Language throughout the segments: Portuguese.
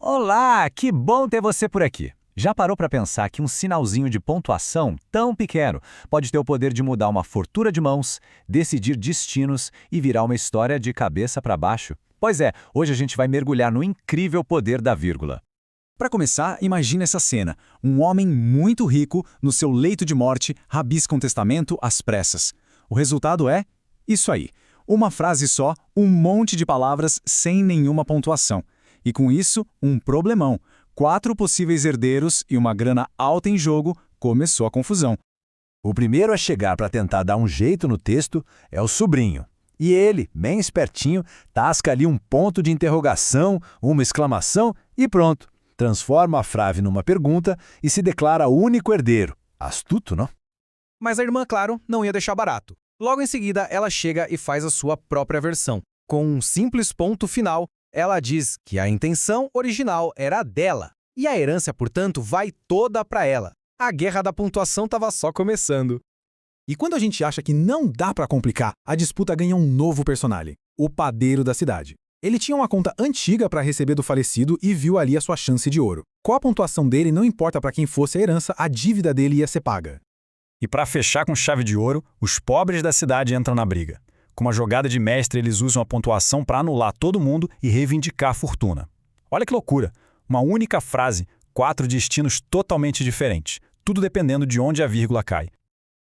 Olá, que bom ter você por aqui. Já parou para pensar que um sinalzinho de pontuação tão pequeno pode ter o poder de mudar uma fortuna de mãos, decidir destinos e virar uma história de cabeça para baixo? Pois é, hoje a gente vai mergulhar no incrível poder da vírgula. Para começar, imagine essa cena. Um homem muito rico, no seu leito de morte, rabisca um testamento às pressas. O resultado é isso aí. Uma frase só, um monte de palavras sem nenhuma pontuação. E com isso, um problemão. 4 possíveis herdeiros e uma grana alta em jogo, começou a confusão. O primeiro a chegar para tentar dar um jeito no texto é o sobrinho. E ele, bem espertinho, tasca ali um ponto de interrogação, uma exclamação e pronto. Transforma a frase numa pergunta e se declara o único herdeiro. Astuto, não? Mas a irmã, claro, não ia deixar barato. Logo em seguida, ela chega e faz a sua própria versão. Com um simples ponto final, ela diz que a intenção original era dela. E a herança, portanto, vai toda para ela. A guerra da pontuação estava só começando. E quando a gente acha que não dá para complicar, a disputa ganha um novo personagem, o padeiro da cidade. Ele tinha uma conta antiga para receber do falecido e viu ali a sua chance de ouro. Com a pontuação dele, não importa para quem fosse a herança, a dívida dele ia ser paga. E para fechar com chave de ouro, os pobres da cidade entram na briga. Com uma jogada de mestre, eles usam a pontuação para anular todo mundo e reivindicar a fortuna. Olha que loucura! Uma única frase, 4 destinos totalmente diferentes, tudo dependendo de onde a vírgula cai.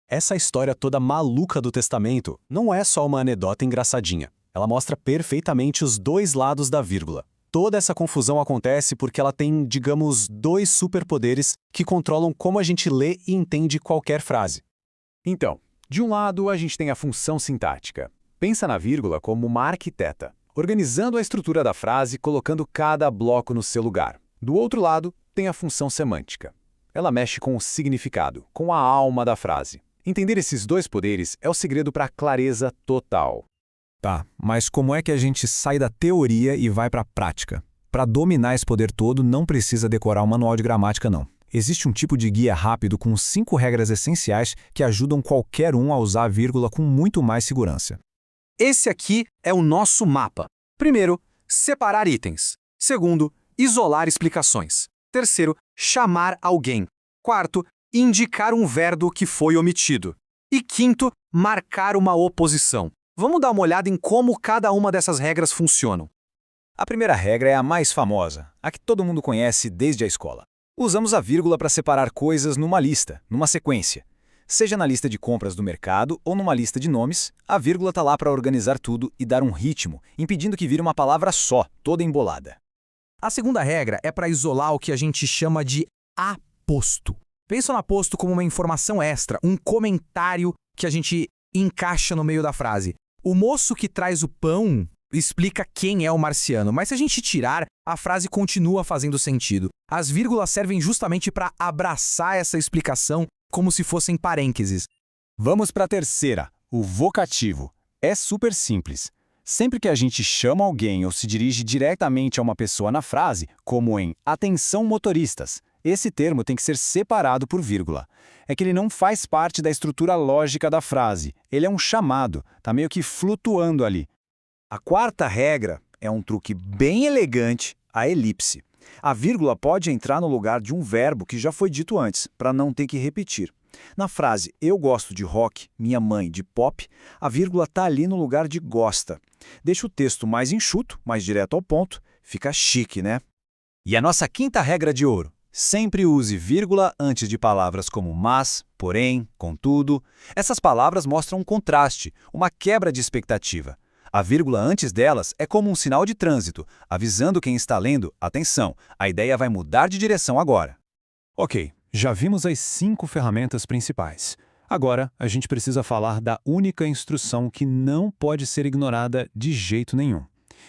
Essa história toda maluca do testamento não é só uma anedota engraçadinha. Ela mostra perfeitamente os dois lados da vírgula. Toda essa confusão acontece porque ela tem, digamos, 2 superpoderes que controlam como a gente lê e entende qualquer frase. Então, de um lado a gente tem a função sintática. Pensa na vírgula como uma arquiteta, organizando a estrutura da frase, colocando cada bloco no seu lugar. Do outro lado, tem a função semântica. Ela mexe com o significado, com a alma da frase. Entender esses 2 poderes é o segredo para a clareza total. Tá, mas como é que a gente sai da teoria e vai para a prática? Para dominar esse poder todo, não precisa decorar um manual de gramática, não. Existe um tipo de guia rápido com 5 regras essenciais que ajudam qualquer um a usar a vírgula com muito mais segurança. Esse aqui é o nosso mapa. Primeiro, separar itens. Segundo, isolar explicações. Terceiro, chamar alguém. Quarto, indicar um verbo que foi omitido. E quinto, marcar uma oposição. Vamos dar uma olhada em como cada uma dessas regras funcionam. A primeira regra é a mais famosa, a que todo mundo conhece desde a escola. Usamos a vírgula para separar coisas numa lista, numa sequência. Seja na lista de compras do mercado ou numa lista de nomes, a vírgula está lá para organizar tudo e dar um ritmo, impedindo que vire uma palavra só, toda embolada. A segunda regra é para isolar o que a gente chama de aposto. Pensa no aposto como uma informação extra, um comentário que a gente encaixa no meio da frase. O moço que traz o pão explica quem é o marciano, mas se a gente tirar, a frase continua fazendo sentido. As vírgulas servem justamente para abraçar essa explicação como se fossem parênteses. Vamos para a terceira, o vocativo. É super simples. Sempre que a gente chama alguém ou se dirige diretamente a uma pessoa na frase, como em atenção motoristas, esse termo tem que ser separado por vírgula. É que ele não faz parte da estrutura lógica da frase. Ele é um chamado, está meio que flutuando ali. A quarta regra é um truque bem elegante, a elipse. A vírgula pode entrar no lugar de um verbo que já foi dito antes, para não ter que repetir. Na frase eu gosto de rock, minha mãe de pop, a vírgula está ali no lugar de gosta. Deixa o texto mais enxuto, mais direto ao ponto, fica chique, né? E a nossa quinta regra de ouro. Sempre use vírgula antes de palavras como mas, porém, contudo. Essas palavras mostram um contraste, uma quebra de expectativa. A vírgula antes delas é como um sinal de trânsito, avisando quem está lendo, atenção, a ideia vai mudar de direção agora. Ok, já vimos as 5 ferramentas principais. Agora, a gente precisa falar da única instrução que não pode ser ignorada de jeito nenhum.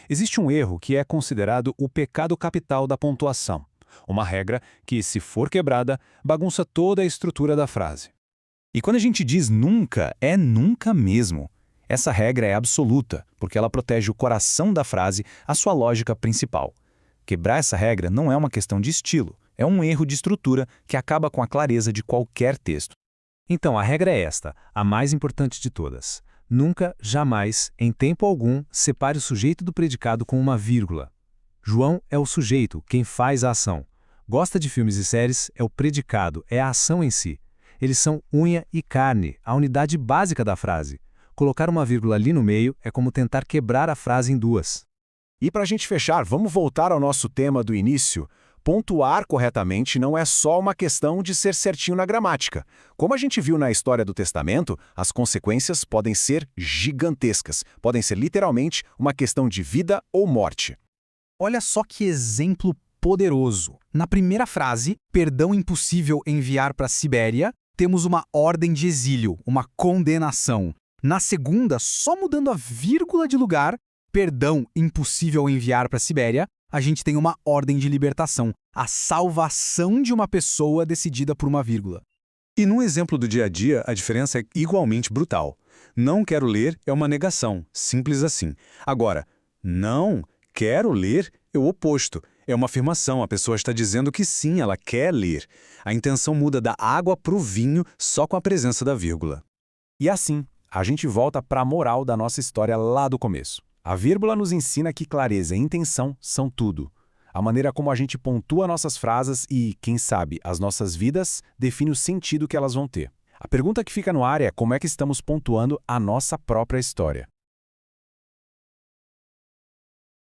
Existe um erro que é considerado o pecado capital da pontuação. Uma regra que, se for quebrada, bagunça toda a estrutura da frase. E quando a gente diz nunca, é nunca mesmo. Essa regra é absoluta, porque ela protege o coração da frase, a sua lógica principal. Quebrar essa regra não é uma questão de estilo, é um erro de estrutura que acaba com a clareza de qualquer texto. Então, a regra é esta, a mais importante de todas. Nunca, jamais, em tempo algum, separe o sujeito do predicado com uma vírgula. João é o sujeito, quem faz a ação. Gosta de filmes e séries é o predicado, é a ação em si. Eles são unha e carne, a unidade básica da frase. Colocar uma vírgula ali no meio é como tentar quebrar a frase em duas. E para a gente fechar, vamos voltar ao nosso tema do início. Pontuar corretamente não é só uma questão de ser certinho na gramática. Como a gente viu na história do Testamento, as consequências podem ser gigantescas. Podem ser literalmente uma questão de vida ou morte. Olha só que exemplo poderoso. Na primeira frase, perdão impossível enviar para a Sibéria, temos uma ordem de exílio, uma condenação. Na segunda, só mudando a vírgula de lugar, perdão impossível enviar para a Sibéria, a gente tem uma ordem de libertação, a salvação de uma pessoa decidida por uma vírgula. E num exemplo do dia a dia, a diferença é igualmente brutal. Não quero ler é uma negação, simples assim. Agora, não quero ler é o oposto. É uma afirmação, a pessoa está dizendo que sim, ela quer ler. A intenção muda da água para o vinho só com a presença da vírgula. E assim, a gente volta para a moral da nossa história lá do começo. A vírgula nos ensina que clareza e intenção são tudo. A maneira como a gente pontua nossas frases e, quem sabe, as nossas vidas, define o sentido que elas vão ter. A pergunta que fica no ar é como é que estamos pontuando a nossa própria história.